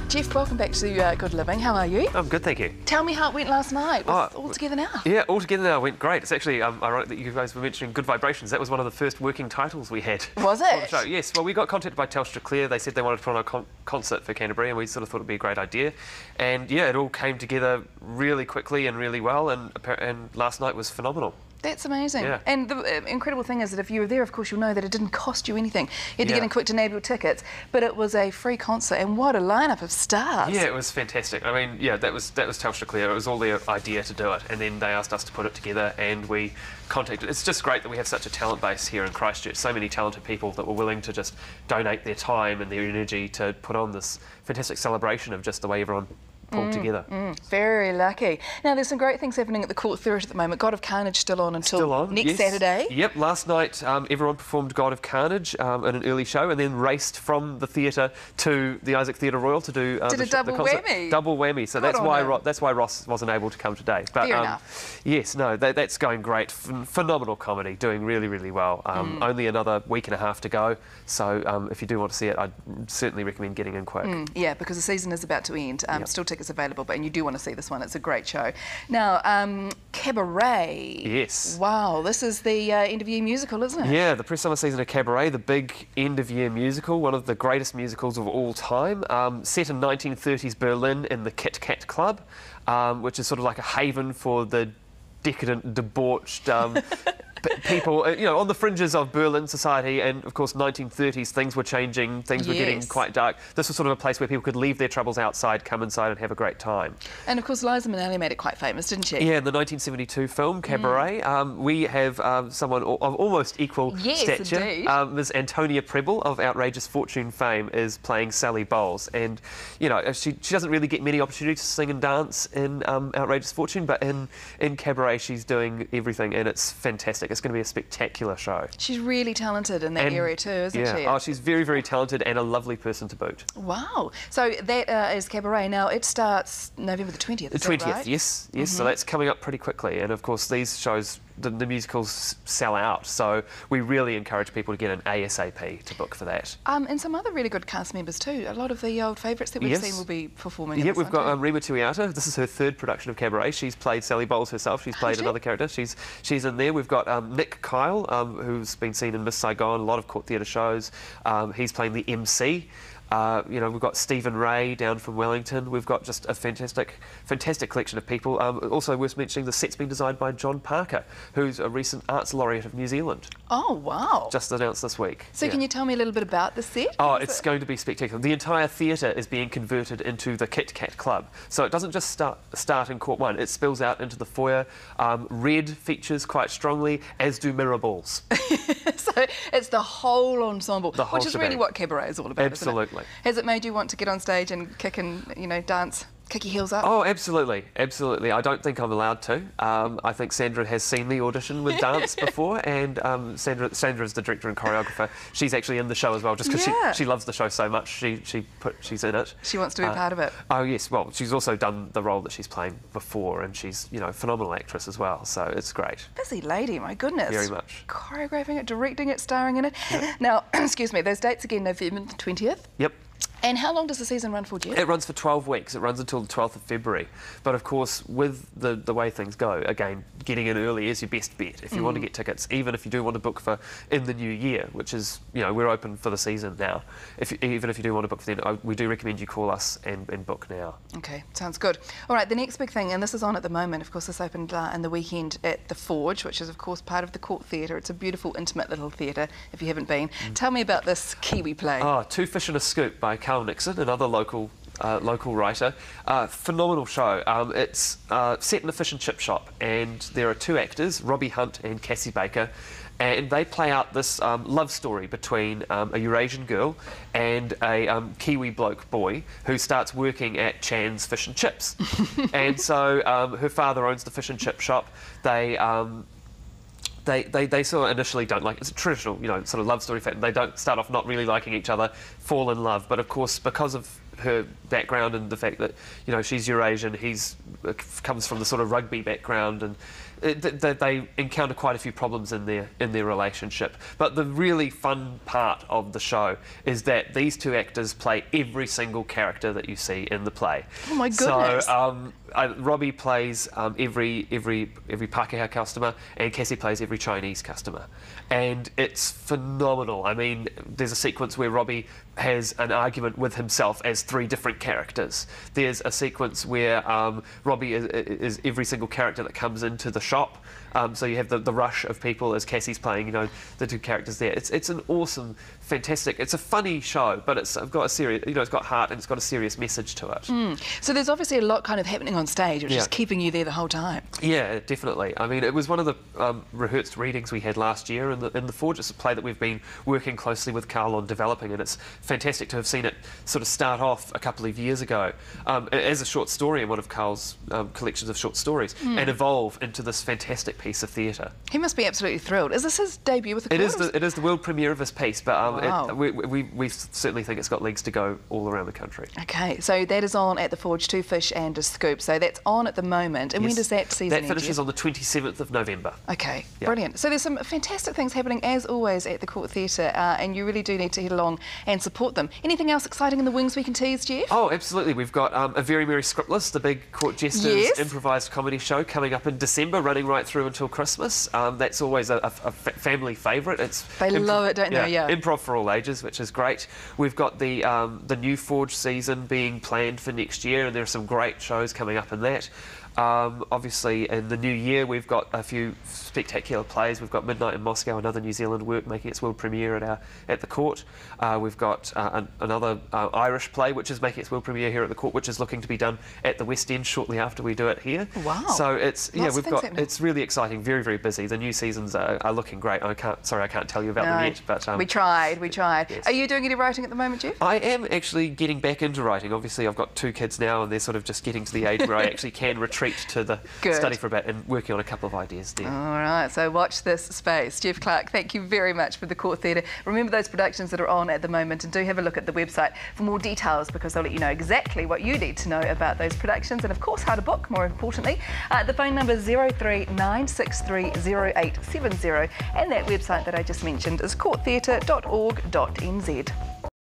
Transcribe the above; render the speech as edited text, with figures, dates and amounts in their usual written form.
Jeff, welcome back to Good Living. How are you? I'm good, thank you. Tell me how it went last night with All Together Now. Yeah, All Together Now went great. It's actually ironic that you guys were mentioning Good Vibrations. That was one of the first working titles we had. Was On the it? show. Yes, well, we got contacted by Telstra Clear. They said they wanted to put on a concert for Canterbury, and we sort of thought it'd be a great idea. And yeah, it all came together really quickly and really well, and last night was phenomenal. That's amazing. Yeah. And the incredible thing is that if you were there, of course, you'll know that it didn't cost you anything. You had to get in quick to nab your tickets, but it was a free concert, and what a lineup of stars. Yeah, it was fantastic. I mean, yeah, that was Telstra Clear. It was all their idea to do it, and then they asked us to put it together, and we contacted. It's just great that we have such a talent base here in Christchurch. So many talented people that were willing to just donate their time and their energy to put on this fantastic celebration of just the way everyone pulled together. Very lucky. Now, there's some great things happening at the Court Theatre at the moment. God of Carnage still on until next Saturday. Yep, last night everyone performed God of Carnage in an early show, and then raced from the theatre to the Isaac Theatre Royal to do a double whammy. Double whammy. So that's why Ross wasn't able to come today. But fair enough. Yes, no, that's going great. Phenomenal comedy, doing really, really well. Only another week and a half to go. So if you do want to see it, I'd certainly recommend getting in quick. Yeah, because the season is about to end. Still tickets available, and you do want to see this one. It's a great show. Now, Cabaret. Yes. Wow, this is the end of year musical, isn't it? Yeah, the pre-summer season of Cabaret, the big end of year musical, one of the greatest musicals of all time. Set in 1930s Berlin in the Kit Kat Club, which is sort of like a haven for the decadent, debauched people, you know, on the fringes of Berlin society. And of course 1930s, things were changing, things were getting quite dark. This was sort of a place where people could leave their troubles outside, come inside and have a great time. And of course Liza Minnelli made it quite famous, didn't she? Yeah, in the 1972 film Cabaret. We have someone of almost equal stature. Ms. Antonia Pebbles of Outrageous Fortune fame is playing Sally Bowles, and you know, she doesn't really get many opportunities to sing and dance in Outrageous Fortune, but in Cabaret she's doing everything, and it's fantastic. It's going to be a spectacular show. She's really talented in that area too, isn't she? Oh, she's very, very talented and a lovely person to boot. Wow. So that is Cabaret. Now, it starts November the 20th, is that right? The 20th, yes. So that's coming up pretty quickly. And of course, these shows, the musicals sell out. So we really encourage people to get an ASAP to book for that. And some other really good cast members too. A lot of the old favourites that we've seen will be performing. Yeah, we've got Rima Tuiata. This is her third production of Cabaret. She's played Sally Bowles herself. She's played another character. She's in there. We've got Nick Kyle, who's been seen in Miss Saigon, a lot of court theatre shows. He's playing the MC. You know, we've got Stephen Ray down from Wellington. We've got just a fantastic collection of people. Also worth mentioning, the set's been designed by John Parker, who's a recent Arts Laureate of New Zealand. Oh, wow. Just announced this week. So can you tell me a little bit about the set? Oh, it's going to be spectacular. The entire theatre is being converted into the Kit Kat Club. So it doesn't just start in Court 1, it spills out into the foyer. Red features quite strongly, as do mirror balls. So it's the whole ensemble, which is really what Cabaret is all about. Absolutely. Has it made you want to get on stage and kick and, you know, dance, kick your heels up? Oh, absolutely, absolutely. I don't think I'm allowed to. I think Sandra has seen the audition with dance before, and Sandra is the director and choreographer. She's actually in the show as well, just because she loves the show so much. She's in it. She wants to be part of it. Oh yes. Well, she's also done the role that she's playing before, and she's, you know, a phenomenal actress as well. So it's great. Busy lady, my goodness. Very much. Choreographing it, directing it, starring in it. Yep. Now, excuse me. Those dates again: November the 20th. Yep. And how long does the season run for, Jeff? It runs for 12 weeks. It runs until the 12th of February. But of course, with the way things go, again, getting in early is your best bet if you want to get tickets, even if you do want to book for in the new year, which is, you know, we're open for the season now. Even if you do want to book for then, we do recommend you call us and book now. Okay, sounds good. All right, the next big thing, and this is on at the moment, of course, this opened in the weekend at the Forge, which is, of course, part of the Court Theatre. It's a beautiful, intimate little theatre, if you haven't been. Tell me about this Kiwi play. Oh, Two Fish and a Scoop by Carl Nixon, another local writer. Phenomenal show. It's set in a fish and chip shop, and there are two actors, Robbie Hunt and Cassie Baker, and they play out this love story between a Eurasian girl and a Kiwi bloke boy who starts working at Chan's Fish and Chips. And so her father owns the fish and chip shop. They sort of initially don't like, it's a traditional, you know, sort of love story. They don't start off not really liking each other, fall in love, but of course because of her background and the fact that, you know, she's Eurasian, he's comes from the sort of rugby background, and they encounter quite a few problems in their relationship. But the really fun part of the show is that these two actors play every single character that you see in the play. Oh my goodness! So Robbie plays every Pākehā customer, and Cassie plays every Chinese customer, and it's phenomenal. I mean, there's a sequence where Robbie has an argument with himself as 3 different characters. There's a sequence where Robbie is every single character that comes into the shop. So you have the rush of people as Cassie's playing, you know, the 2 characters there. It's an awesome, fantastic. It's a funny show, but it's got a serious, you know, it's got heart and it's got a serious message to it. So there's obviously a lot kind of happening on stage, which is keeping you there the whole time. Yeah, definitely. I mean, it was one of the rehearsed readings we had last year in the Forge. It's a play that we've been working closely with Carl on developing, and it's fantastic to have seen it sort of start off a couple of years ago as a short story in one of Carl's collections of short stories and evolve into this fantastic piece of theatre. He must be absolutely thrilled. Is this his debut with the court? It is the world premiere of his piece, but wow. we certainly think it's got legs to go all around the country. Okay, so that is on at the Forge, 2 Fish and a Scoop. So that's on at the moment. And when does that season end? That finishes on the 27th of November. Okay, brilliant. So there's some fantastic things happening as always at the Court Theatre, and you really do need to head along and support them. Anything else exciting in the wings we can tease, Jeff? Oh, absolutely. We've got a Very Merry Scriptless, the big Court Jesters improvised comedy show coming up in December, running right through until Christmas. That's always a family favourite. They love it, don't they? Yeah. Improv for all ages, which is great. We've got the new Forge season being planned for next year, and there are some great shows coming up in that. Obviously, in the new year, we've got a few spectacular plays. We've got Midnight in Moscow, another New Zealand work making its world premiere at the Court. We've got another Irish play, which is making its world premiere here at the Court, which is looking to be done at the West End shortly after we do it here. Wow! So it's really exciting, very, very busy. The new seasons are looking great. I can't tell you about them yet, but we tried. Yes. Are you doing any writing at the moment, Jeff? I am actually getting back into writing. Obviously, I've got 2 kids now, and they're sort of just getting to the age where I actually can retreat to the study for a bit and working on a couple of ideas there. All right, so watch this space. Jeff Clark, thank you very much for the Court Theatre. Remember those productions that are on at the moment, and do have a look at the website for more details, because they'll let you know exactly what you need to know about those productions, and of course how to book, more importantly. The phone number is 039630870, and that website that I just mentioned is courttheatre.org.nz.